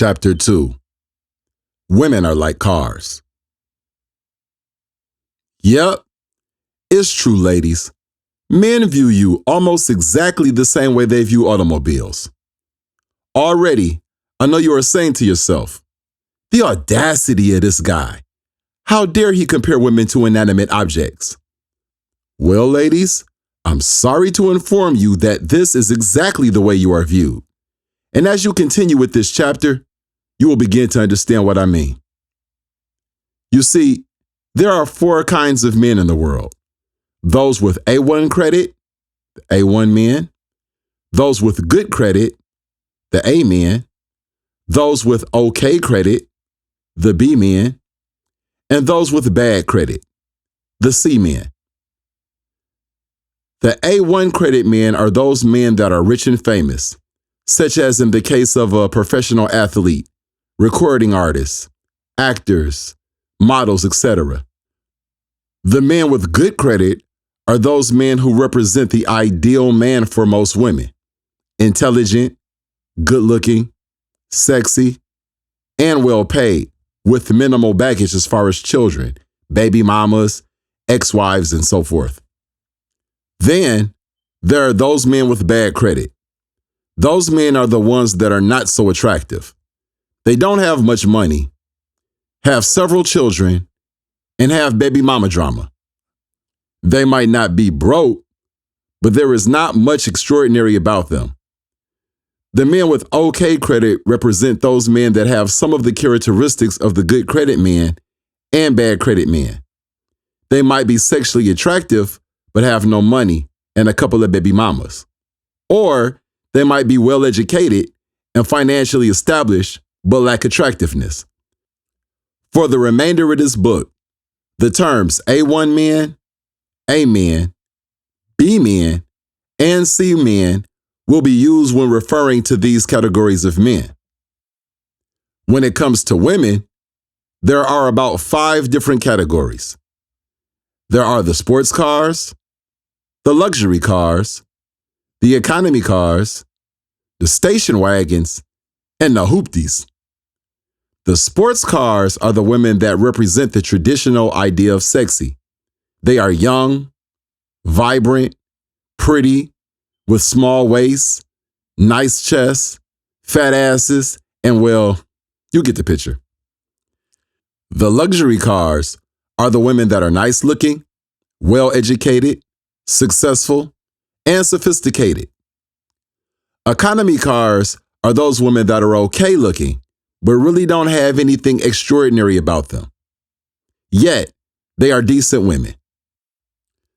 Chapter 2. Women are like cars. Yep, it's true, ladies. Men view you almost exactly the same way they view automobiles. Already, I know you are saying to yourself, the audacity of this guy. How dare he compare women to inanimate objects? Well, ladies, I'm sorry to inform you that this is exactly the way you are viewed. And as you continue with this chapter, you will begin to understand what I mean. You see, there are 4 kinds of men in the world. Those with A1 credit, the A1 men. Those with good credit, the A men. Those with okay credit, the B men. And those with bad credit, the C men. The A1 credit men are those men that are rich and famous, such as in the case of a professional athlete, recording artists, actors, models, etc. The men with good credit are those men who represent the ideal man for most women: intelligent, good-looking, sexy, and well-paid, with minimal baggage as far as children, baby mamas, ex-wives, and so forth. Then, there are those men with bad credit. Those men are the ones that are not so attractive. They don't have much money, have several children, and have baby mama drama. They might not be broke, but there is not much extraordinary about them. The men with okay credit represent those men that have some of the characteristics of the good credit men and bad credit men. They might be sexually attractive, but have no money and a couple of baby mamas. Or they might be well educated and financially established, but lack attractiveness. For the remainder of this book, the terms A1 men, A men, B men, and C men will be used when referring to these categories of men. When it comes to women, there are about 5 different categories. There are the sports cars, the luxury cars, the economy cars, the station wagons, and the hoopties. The sports cars are the women that represent the traditional idea of sexy. They are young, vibrant, pretty, with small waists, nice chests, fat asses, and well, you get the picture. The luxury cars are the women that are nice looking, well educated, successful, and sophisticated. Economy cars are those women that are okay looking, but really don't have anything extraordinary about them. Yet, they are decent women.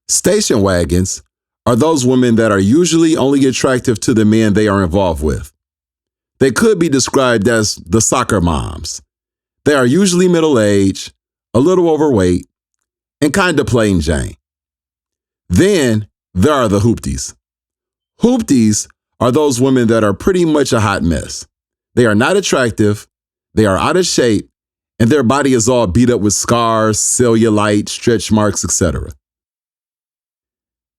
Station wagons are those women that are usually only attractive to the men they are involved with. They could be described as the soccer moms. They are usually middle-aged, a little overweight, and kind of plain Jane. Then there are the hoopties. Hoopties are those women that are pretty much a hot mess. They are not attractive, they are out of shape, and their body is all beat up with scars, cellulite, stretch marks, etc.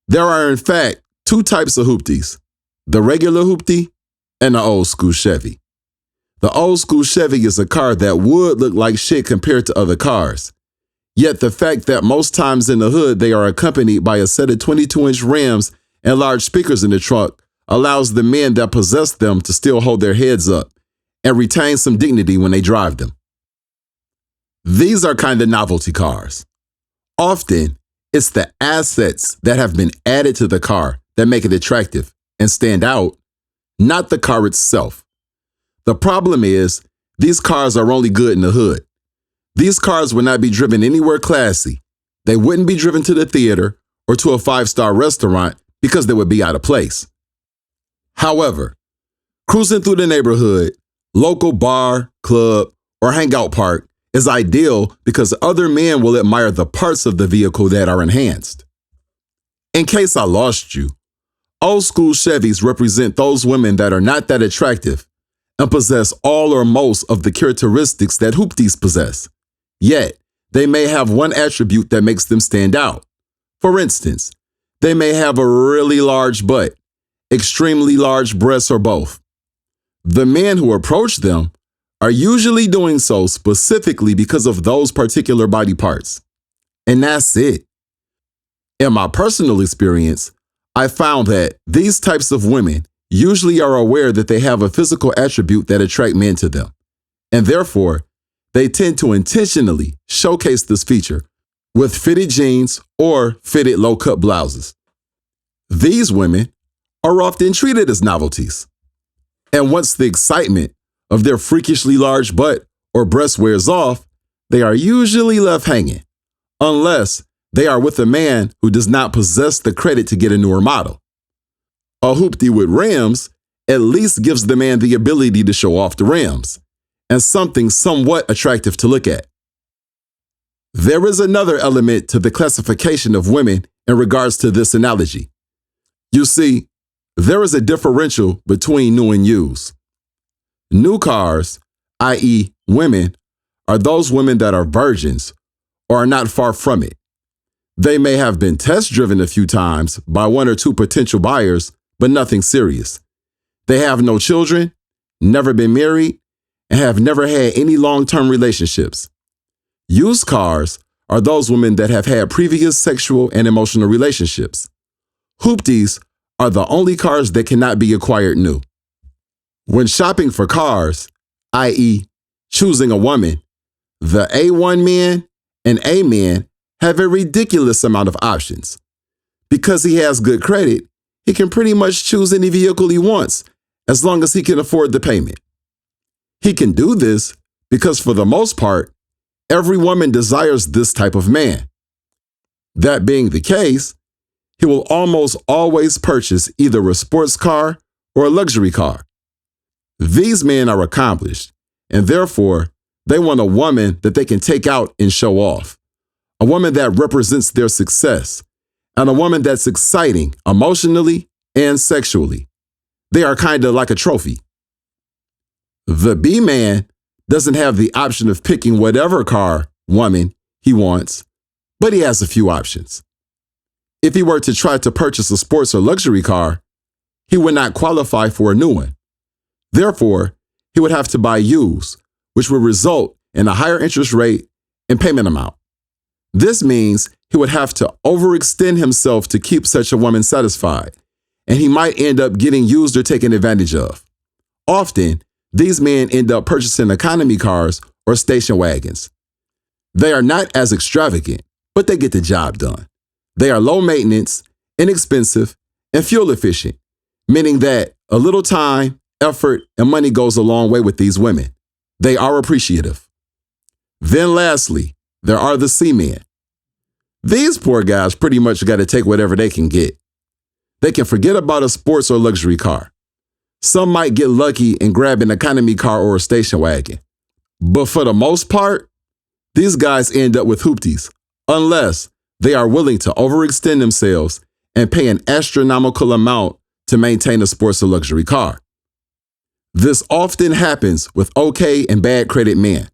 There are, in fact, 2 types of hoopties: the regular hoopty and the old school Chevy. The old school Chevy is a car that would look like shit compared to other cars. Yet the fact that most times in the hood they are accompanied by a set of 22-inch rims and large speakers in the trunk allows the men that possess them to still hold their heads up and retain some dignity when they drive them. These are kind of novelty cars. Often, it's the assets that have been added to the car that make it attractive and stand out, not the car itself. The problem is, these cars are only good in the hood. These cars would not be driven anywhere classy. They wouldn't be driven to the theater or to a 5-star restaurant because they would be out of place. However, cruising through the neighborhood, local bar, club, or hangout park is ideal because other men will admire the parts of the vehicle that are enhanced. In case I lost you, old school Chevys represent those women that are not that attractive and possess all or most of the characteristics that hoopties possess. Yet, they may have one attribute that makes them stand out. For instance, they may have a really large butt, extremely large breasts, or both. The men who approach them are usually doing so specifically because of those particular body parts. And that's it. In my personal experience, I found that these types of women usually are aware that they have a physical attribute that attracts men to them, and therefore, they tend to intentionally showcase this feature with fitted jeans or fitted low-cut blouses. These women are often treated as novelties, and once the excitement of their freakishly large butt or breast wears off, they are usually left hanging, unless they are with a man who does not possess the credit to get a newer model. A hoopty with rims at least gives the man the ability to show off the rims, and something somewhat attractive to look at. There is another element to the classification of women in regards to this analogy. You see, there is a differential between new and used. New cars, i.e. women, are those women that are virgins or are not far from it. They may have been test driven a few times by one or two potential buyers, but nothing serious. They have no children, never been married, and have never had any long-term relationships. Used cars are those women that have had previous sexual and emotional relationships. Hoopties are the only cars that cannot be acquired new. When shopping for cars, i.e. choosing a woman, the A1 men and A men have a ridiculous amount of options. Because he has good credit, he can pretty much choose any vehicle he wants as long as he can afford the payment. He can do this because for the most part, every woman desires this type of man. That being the case, he will almost always purchase either a sports car or a luxury car. These men are accomplished, and therefore, they want a woman that they can take out and show off. A woman that represents their success, and a woman that's exciting emotionally and sexually. They are kind of like a trophy. The B man doesn't have the option of picking whatever car, woman, he wants, but he has a few options. If he were to try to purchase a sports or luxury car, he would not qualify for a new one. Therefore, he would have to buy used, which would result in a higher interest rate and payment amount. This means he would have to overextend himself to keep such a woman satisfied, and he might end up getting used or taken advantage of. Often, these men end up purchasing economy cars or station wagons. They are not as extravagant, but they get the job done. They are low maintenance, inexpensive, and fuel efficient, meaning that a little time, effort, and money goes a long way with these women. They are appreciative. Then lastly, there are the C men. These poor guys pretty much got to take whatever they can get. They can forget about a sports or luxury car. Some might get lucky and grab an economy car or a station wagon. But for the most part, these guys end up with hoopties, unless they are willing to overextend themselves and pay an astronomical amount to maintain a sports or luxury car. This often happens with okay and bad credit men.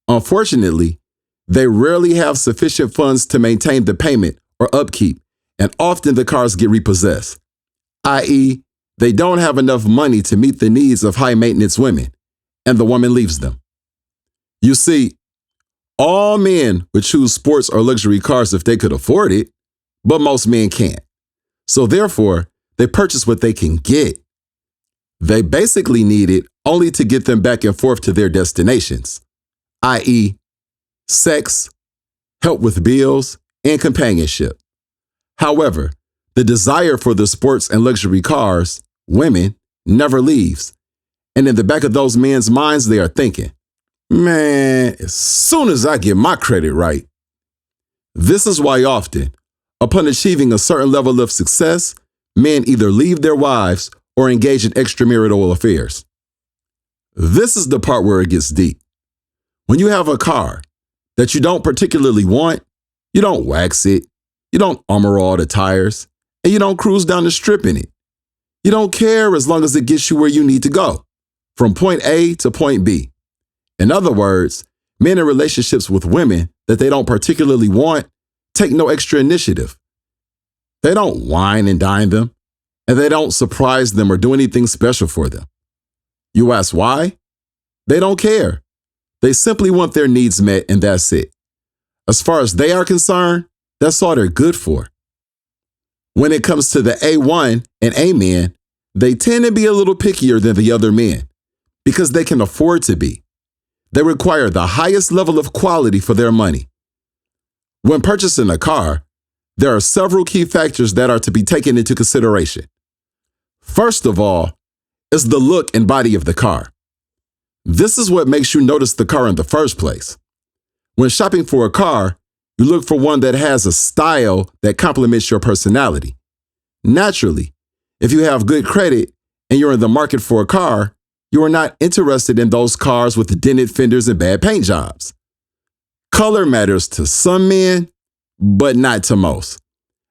Unfortunately, they rarely have sufficient funds to maintain the payment or upkeep, and often the cars get repossessed, i.e., they don't have enough money to meet the needs of high-maintenance women, and the woman leaves them. You see, all men would choose sports or luxury cars if they could afford it, but most men can't. So therefore, they purchase what they can get. They basically need it only to get them back and forth to their destinations, i.e., sex, help with bills, and companionship. However, the desire for the sports and luxury cars, women, never leaves. And in the back of those men's minds, they are thinking, man, as soon as I get my credit right. This is why often, upon achieving a certain level of success, men either leave their wives or engage in extramarital affairs. This is the part where it gets deep. When you have a car that you don't particularly want, you don't wax it, you don't armor all the tires, and you don't cruise down the strip in it. You don't care as long as it gets you where you need to go, from point A to point B. In other words, men in relationships with women that they don't particularly want take no extra initiative. They don't wine and dine them, and they don't surprise them or do anything special for them. You ask why? They don't care. They simply want their needs met, and that's it. As far as they are concerned, that's all they're good for. When it comes to the A1 and A men, they tend to be a little pickier than the other men because they can afford to be. They require the highest level of quality for their money. When purchasing a car, there are several key factors that are to be taken into consideration. First of all, is the look and body of the car. This is what makes you notice the car in the first place. When shopping for a car, you look for one that has a style that complements your personality. Naturally, if you have good credit and you're in the market for a car, you are not interested in those cars with dented fenders and bad paint jobs. Color matters to some men, but not to most.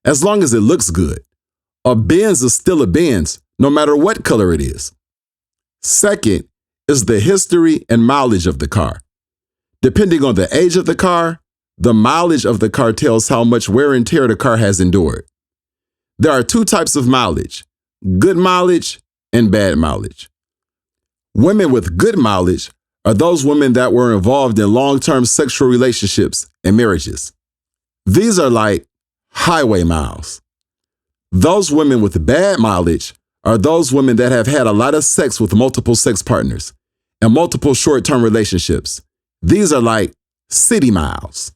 As long as it looks good. A Benz is still a Benz, no matter what color it is. Second is the history and mileage of the car. Depending on the age of the car, the mileage of the car tells how much wear and tear the car has endured. There are two types of mileage, good mileage and bad mileage. Women with good mileage are those women that were involved in long-term sexual relationships and marriages. These are like highway miles. Those women with bad mileage are those women that have had a lot of sex with multiple sex partners and multiple short-term relationships. These are like city miles.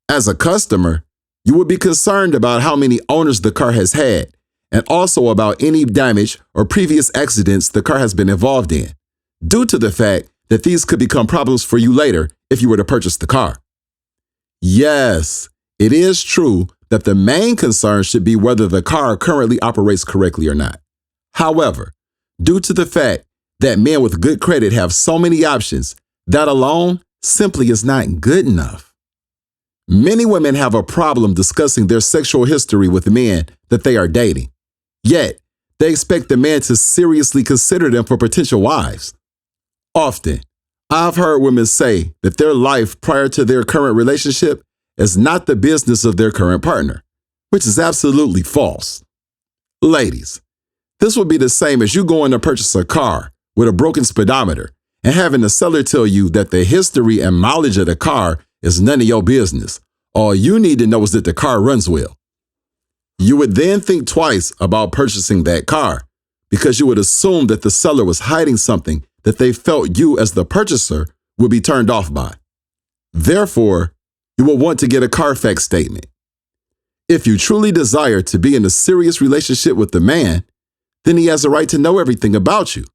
As a customer, you would be concerned about how many owners the car has had and also about any damage or previous accidents the car has been involved in, due to the fact that these could become problems for you later if you were to purchase the car. Yes, it is true that the main concern should be whether the car currently operates correctly or not. However, due to the fact that men with good credit have so many options, that alone simply is not good enough. Many women have a problem discussing their sexual history with men that they are dating. Yet, they expect the man to seriously consider them for potential wives. Often, I've heard women say that their life prior to their current relationship is not the business of their current partner, which is absolutely false. Ladies, this would be the same as you going to purchase a car with a broken speedometer and having the seller tell you that the history and mileage of the car is none of your business. All you need to know is that the car runs well. You would then think twice about purchasing that car because you would assume that the seller was hiding something that they felt you as the purchaser would be turned off by. Therefore, you will want to get a Carfax statement. If you truly desire to be in a serious relationship with the man, then he has a right to know everything about you.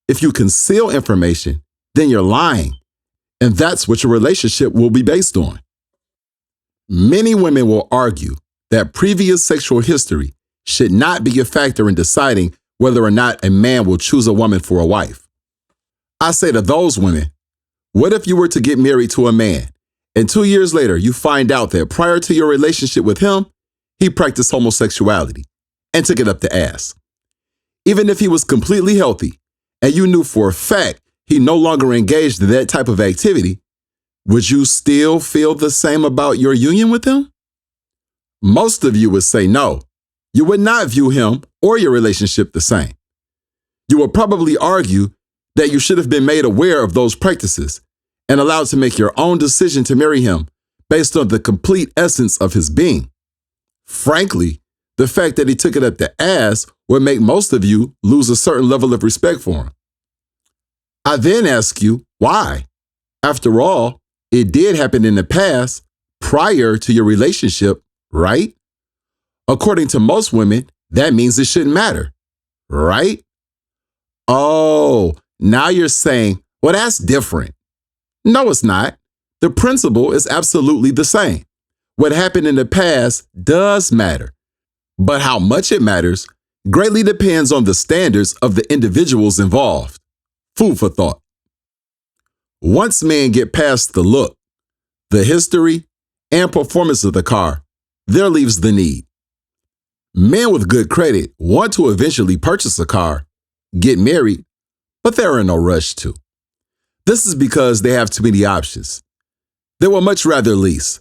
If you conceal information, then you're lying, and that's what your relationship will be based on. Many women will argue that previous sexual history should not be a factor in deciding whether or not a man will choose a woman for a wife. I say to those women, what if you were to get married to a man, and 2 years later you find out that prior to your relationship with him, he practiced homosexuality and took it up the ass? Even if he was completely healthy, and you knew for a fact he no longer engaged in that type of activity, would you still feel the same about your union with him? Most of you would say no. You would not view him or your relationship the same. You would probably argue that you should have been made aware of those practices and allowed to make your own decision to marry him based on the complete essence of his being. Frankly, the fact that he took it up the ass would make most of you lose a certain level of respect for him. I then ask you, why? After all, it did happen in the past, prior to your relationship, right? According to most women, that means it shouldn't matter, right? Oh, now you're saying, well, that's different. No, it's not. The principle is absolutely the same. What happened in the past does matter, but how much it matters greatly depends on the standards of the individuals involved. Food for thought. Once men get past the look, the history, and performance of the car, there leaves the need. Men with good credit want to eventually purchase a car, get married, but they're in no rush to. This is because they have too many options. They would much rather lease.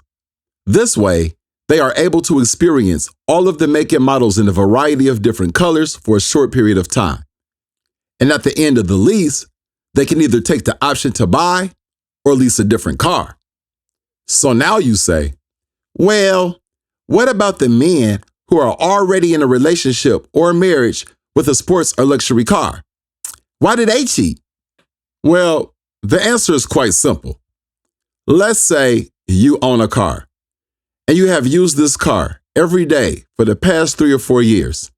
This way, they are able to experience all of the make and models in a variety of different colors for a short period of time. And at the end of the lease, they can either take the option to buy or lease a different car. So now you say, well, what about the men who are already in a relationship or marriage with a sports or luxury car? Why did they cheat? Well, the answer is quite simple. Let's say you own a car and you have used this car every day for the past 3 or 4 years.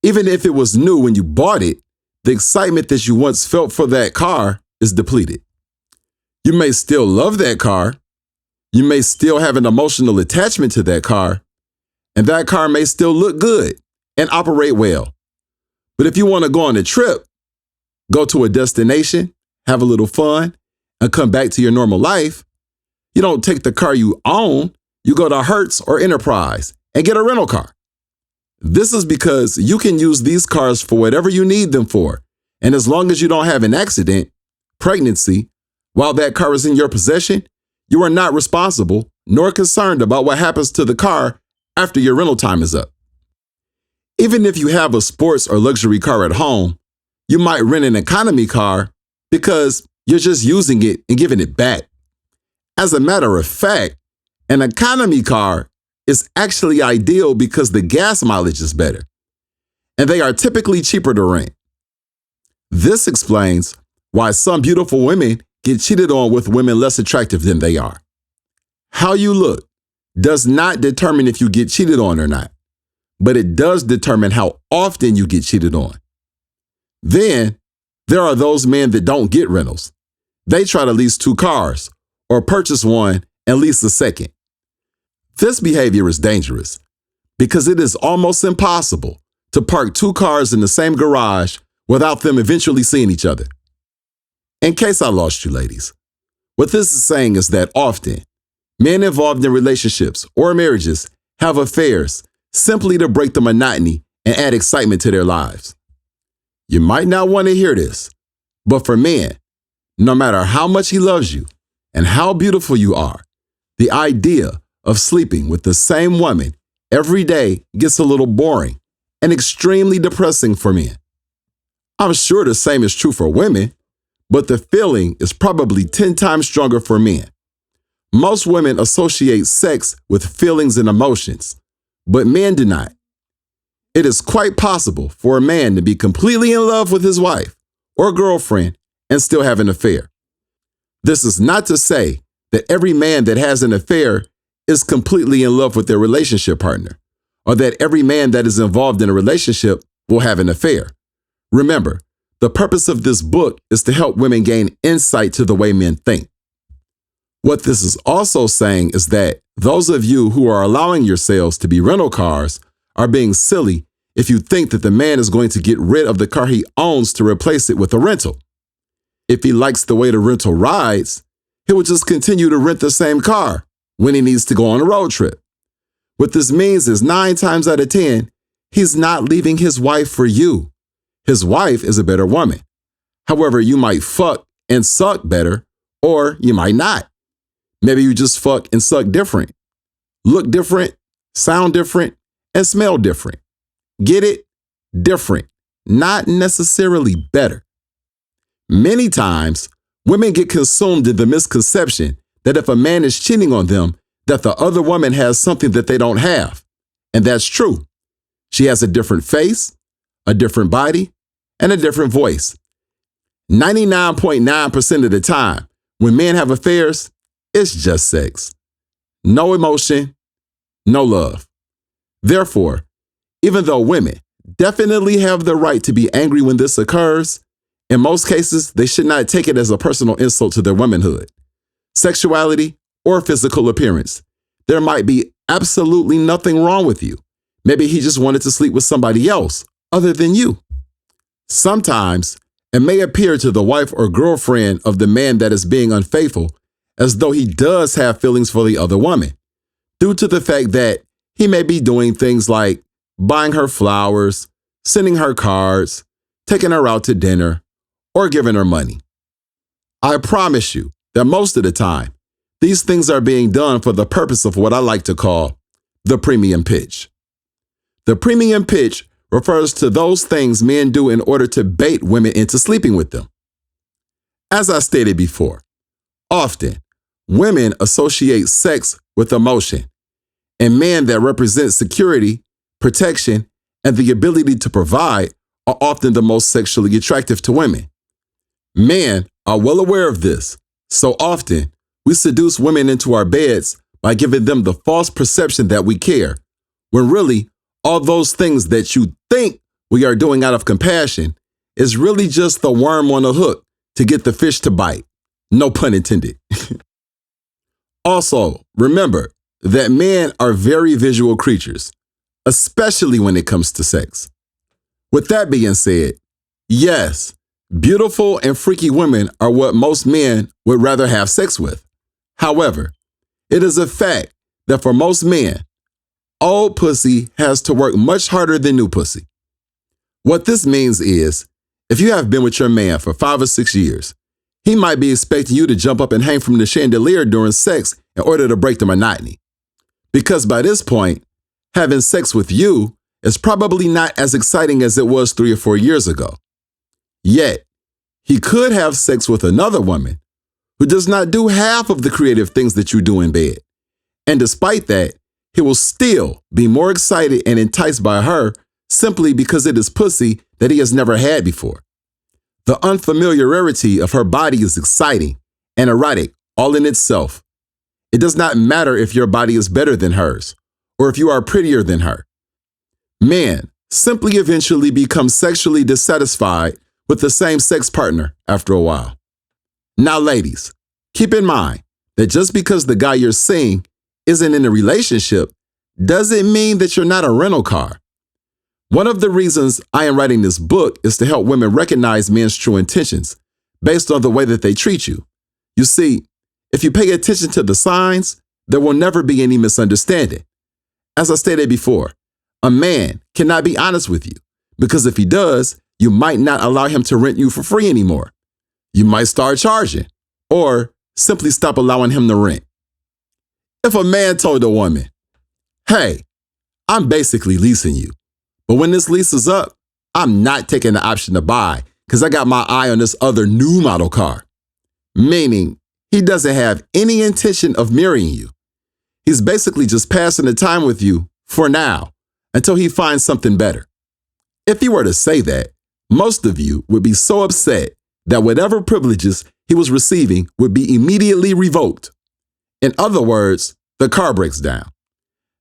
Even if it was new when you bought it, the excitement that you once felt for that car is depleted. You may still love that car. You may still have an emotional attachment to that car, and that car may still look good and operate well. But if you want to go on a trip, go to a destination, have a little fun, and come back to your normal life, you don't take the car you own, you go to Hertz or Enterprise and get a rental car. This is because you can use these cars for whatever you need them for. And as long as you don't have an accident, pregnancy, while that car is in your possession, you are not responsible nor concerned about what happens to the car after your rental time is up. Even if you have a sports or luxury car at home, you might rent an economy car because you're just using it and giving it back. As a matter of fact, an economy car is actually ideal because the gas mileage is better, and they are typically cheaper to rent. This explains why some beautiful women get cheated on with women less attractive than they are. How you look does not determine if you get cheated on or not, but it does determine how often you get cheated on. Then there are those men that don't get rentals. They try to lease 2 cars or purchase one and lease a second. This behavior is dangerous because it is almost impossible to park 2 cars in the same garage without them eventually seeing each other. In case I lost you, ladies, what this is saying is that often men involved in relationships or marriages have affairs simply to break the monotony and add excitement to their lives. You might not want to hear this, but for men, no matter how much he loves you and how beautiful you are, the idea of sleeping with the same woman every day gets a little boring and extremely depressing for men. I'm sure the same is true for women, but the feeling is probably 10 times stronger for men. Most women associate sex with feelings and emotions, but men do not. It is quite possible for a man to be completely in love with his wife or girlfriend and still have an affair. This is not to say that every man that has an affair is completely in love with their relationship partner, or that every man that is involved in a relationship will have an affair. Remember, the purpose of this book is to help women gain insight to the way men think. What this is also saying is that those of you who are allowing yourselves to be rental cars are being silly if you think that the man is going to get rid of the car he owns to replace it with a rental. If he likes the way the rental rides, he will just continue to rent the same car when he needs to go on a road trip. What this means is 9 times out of 10, he's not leaving his wife for you. His wife is a better woman. However, you might fuck and suck better, or you might not. Maybe you just fuck and suck different, look different, sound different, and smell different. Get it? Different, not necessarily better. Many times, women get consumed in the misconception that if a man is cheating on them, that the other woman has something that they don't have. And that's true. She has a different face, a different body, and a different voice. 99.9% of the time, when men have affairs, it's just sex. No emotion, no love. Therefore, even though women definitely have the right to be angry when this occurs, in most cases, they should not take it as a personal insult to their womanhood, sexuality, or physical appearance. There might be absolutely nothing wrong with you. Maybe he just wanted to sleep with somebody else other than you. Sometimes it may appear to the wife or girlfriend of the man that is being unfaithful as though he does have feelings for the other woman, due to the fact that he may be doing things like buying her flowers, sending her cards, taking her out to dinner, or giving her money. I promise you that most of the time, these things are being done for the purpose of what I like to call the premium pitch. The premium pitch refers to those things men do in order to bait women into sleeping with them. As I stated before, often women associate sex with emotion, and men that represent security, protection, and the ability to provide are often the most sexually attractive to women. Men are well aware of this, so often we seduce women into our beds by giving them the false perception that we care, when really all those things that you think we are doing out of compassion is really just the worm on a hook to get the fish to bite. No pun intended. Also, remember that men are very visual creatures, especially when it comes to sex. With that being said, yes, beautiful and freaky women are what most men would rather have sex with. However, it is a fact that for most men, old pussy has to work much harder than new pussy. What this means is, if you have been with your man for 5 or 6 years, he might be expecting you to jump up and hang from the chandelier during sex in order to break the monotony. Because by this point, having sex with you is probably not as exciting as it was 3 or 4 years ago. Yet, he could have sex with another woman who does not do half of the creative things that you do in bed. And despite that, he will still be more excited and enticed by her simply because it is pussy that he has never had before. The unfamiliarity of her body is exciting and erotic all in itself. It does not matter if your body is better than hers or if you are prettier than her. Men simply eventually become sexually dissatisfied with the same sex partner after a while. Now, ladies, keep in mind that just because the guy you're seeing isn't in a relationship doesn't mean that you're not a rental car. One of the reasons I am writing this book is to help women recognize men's true intentions based on the way that they treat you. You see, if you pay attention to the signs, there will never be any misunderstanding. As I stated before, a man cannot be honest with you because if he does, you might not allow him to rent you for free anymore. You might start charging or simply stop allowing him to rent. If a man told a woman, "Hey, I'm basically leasing you, but when this lease is up, I'm not taking the option to buy because I got my eye on this other new model car," meaning he doesn't have any intention of marrying you. He's basically just passing the time with you for now until he finds something better. If he were to say that, most of you would be so upset that whatever privileges he was receiving would be immediately revoked. In other words, the car breaks down.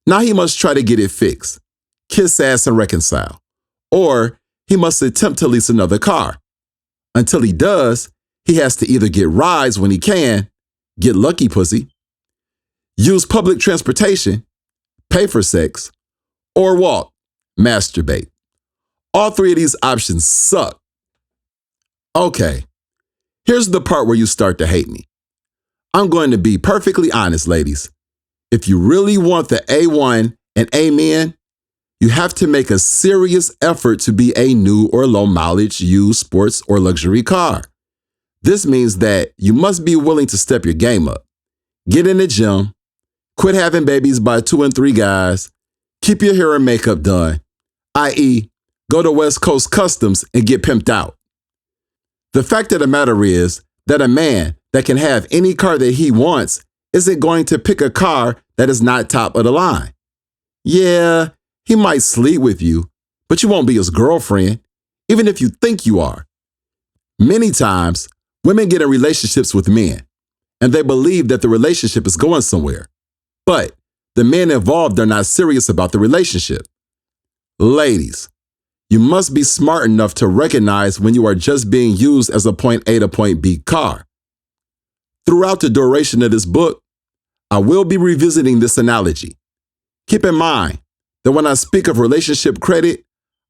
Now he must try to get it fixed, kiss ass and reconcile, or he must attempt to lease another car. Until he does, he has to either get rides when he can, get lucky pussy, use public transportation, pay for sex, or walk, masturbate. All 3 of these options suck. Okay, here's the part where you start to hate me. I'm going to be perfectly honest, ladies. If you really want the A1 and A men, you have to make a serious effort to be a new or low mileage used sports or luxury car. This means that you must be willing to step your game up, get in the gym, quit having babies by 2 and 3 guys, keep your hair and makeup done, i.e., go to West Coast Customs and get pimped out. The fact of the matter is that a man that can have any car that he wants isn't going to pick a car that is not top of the line. Yeah, he might sleep with you, but you won't be his girlfriend, even if you think you are. Many times, women get in relationships with men, and they believe that the relationship is going somewhere. But the men involved are not serious about the relationship. Ladies, you must be smart enough to recognize when you are just being used as a point A to point B car. Throughout the duration of this book, I will be revisiting this analogy. Keep in mind that when I speak of relationship credit,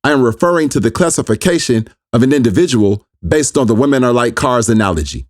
I am referring to the classification of an individual based on the women are like cars analogy.